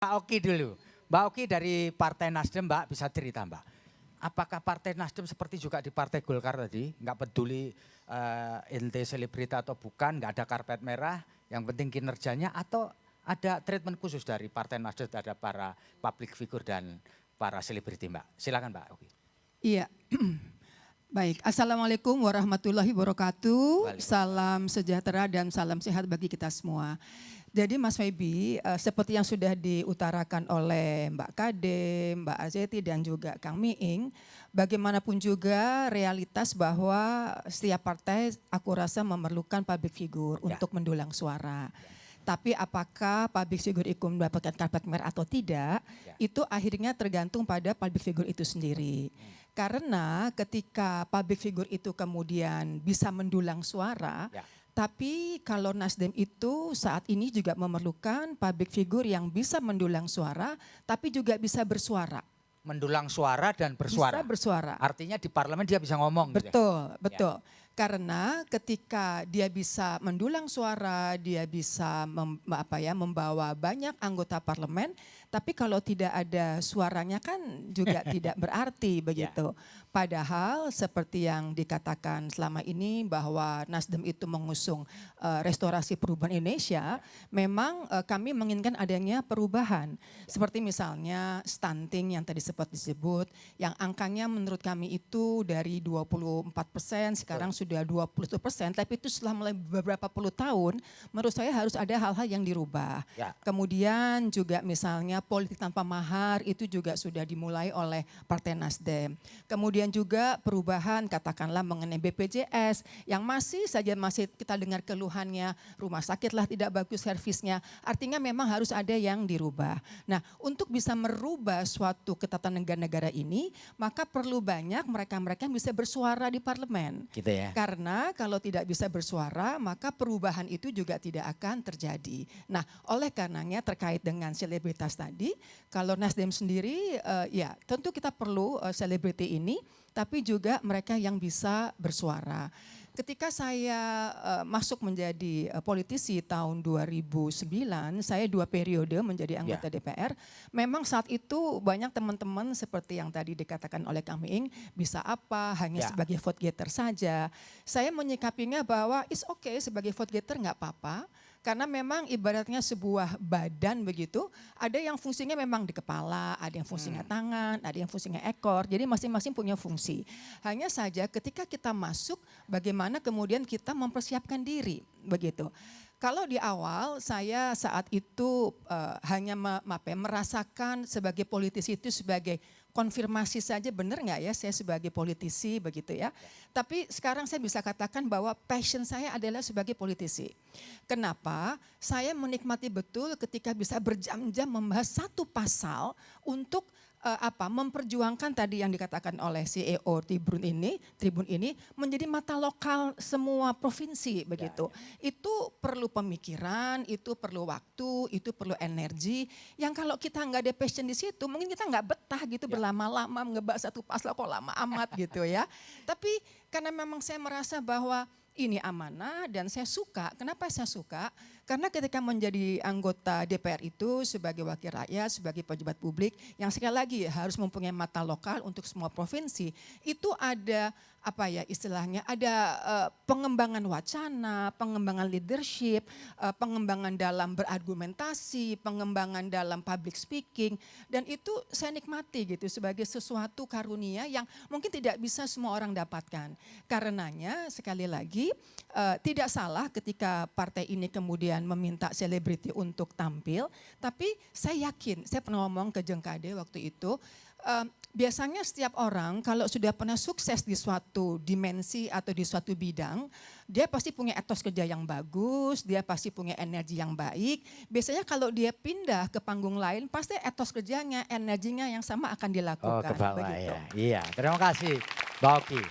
Mbak Oki dulu. Mbak Oki dari Partai Nasdem, Mbak bisa cerita Mbak. Apakah Partai Nasdem seperti juga di Partai Golkar tadi, nggak peduli ente selebrita atau bukan, nggak ada karpet merah, yang penting kinerjanya, atau ada treatment khusus dari Partai Nasdem terhadap para public figure dan para selebriti Mbak? Silakan Mbak Oki. Iya, baik. Assalamualaikum warahmatullahi wabarakatuh. Salam sejahtera dan salam sehat bagi kita semua. Jadi Mas Feby, seperti yang sudah diutarakan oleh Mbak Kade, Mbak Azeti dan juga Kang Miing, bagaimanapun juga realitas bahwa setiap partai aku rasa memerlukan public figure untuk mendulang suara. Tapi apakah public figure itu mendapatkan karpet merah atau tidak, itu akhirnya tergantung pada public figure itu sendiri. Karena ketika public figure itu kemudian bisa mendulang suara, tapi kalau Nasdem itu saat ini juga memerlukan public figure yang bisa mendulang suara, tapi juga bisa bersuara. Mendulang suara dan bersuara. Bisa bersuara. Artinya di parlemen dia bisa ngomong. Betul, gitu. Betul. Karena ketika dia bisa mendulang suara, dia bisa membawa banyak anggota parlemen, tapi kalau tidak ada suaranya kan juga tidak berarti begitu. Padahal seperti yang dikatakan selama ini bahwa Nasdem itu mengusung restorasi perubahan Indonesia, memang kami menginginkan adanya perubahan. Seperti misalnya stunting yang tadi sempat disebut, yang angkanya menurut kami itu dari 24% sekarang sudah 20%, tapi itu setelah mulai beberapa puluh tahun, menurut saya harus ada hal-hal yang dirubah. Kemudian juga misalnya politik tanpa mahar itu juga sudah dimulai oleh Partai Nasdem. Kemudian juga perubahan katakanlah mengenai BPJS yang masih kita dengar keluhannya, rumah sakit lah tidak bagus servisnya, artinya memang harus ada yang dirubah. Nah, untuk bisa merubah suatu ketatanegaraan ini, maka perlu banyak mereka-mereka yang bisa bersuara di parlemen. Gitu ya. Karena kalau tidak bisa bersuara, maka perubahan itu juga tidak akan terjadi. Nah, oleh karenanya terkait dengan selebritas tadi, kalau Nasdem sendiri ya tentu kita perlu selebriti ini, tapi juga mereka yang bisa bersuara. Ketika saya masuk menjadi politisi tahun 2009, saya 2 periode menjadi anggota DPR. Memang saat itu banyak teman-teman seperti yang tadi dikatakan oleh Kang Miing, bisa apa, hanya sebagai vote getter saja. Saya menyikapinya bahwa it's okay sebagai vote getter nggak apa-apa. Karena memang ibaratnya sebuah badan begitu, ada yang fungsinya memang di kepala, ada yang fungsinya tangan, ada yang fungsinya ekor, jadi masing-masing punya fungsi. Hanya saja ketika kita masuk, bagaimana kemudian kita mempersiapkan diri, begitu. Kalau di awal saya saat itu hanya merasakan sebagai politisi itu sebagai konfirmasi saja, benar nggak ya saya sebagai politisi begitu ya. Tapi sekarang saya bisa katakan bahwa passion saya adalah sebagai politisi. Kenapa? Saya menikmati betul ketika bisa berjam-jam membahas satu pasal untuk memperjuangkan tadi yang dikatakan oleh CEO Tribun ini menjadi mata lokal semua provinsi begitu. Itu perlu pemikiran, itu perlu waktu, itu perlu energi. Yang kalau kita nggak ada passion di situ, mungkin kita nggak betah gitu berlama-lama ngebahas satu pasal kok lama amat gitu ya. Tapi karena memang saya merasa bahwa ini amanah dan saya suka. Kenapa saya suka? Karena ketika menjadi anggota DPR itu sebagai wakil rakyat, sebagai pejabat publik yang sekali lagi harus mempunyai mata lokal untuk semua provinsi, itu ada istilahnya ada pengembangan wacana, pengembangan leadership, pengembangan dalam berargumentasi, pengembangan dalam public speaking, dan itu saya nikmati gitu sebagai sesuatu karunia yang mungkin tidak bisa semua orang dapatkan. Karenanya sekali lagi tidak salah ketika partai ini kemudian meminta selebriti untuk tampil, tapi saya yakin, saya pernah ngomong ke Jeng Kade waktu itu, biasanya setiap orang kalau sudah pernah sukses di suatu dimensi atau di suatu bidang, dia pasti punya etos kerja yang bagus, dia pasti punya energi yang baik. Biasanya kalau dia pindah ke panggung lain, pasti etos kerjanya, energinya yang sama akan dilakukan. Oh, ke bawah ya. Iya, terima kasih Mbak Oki.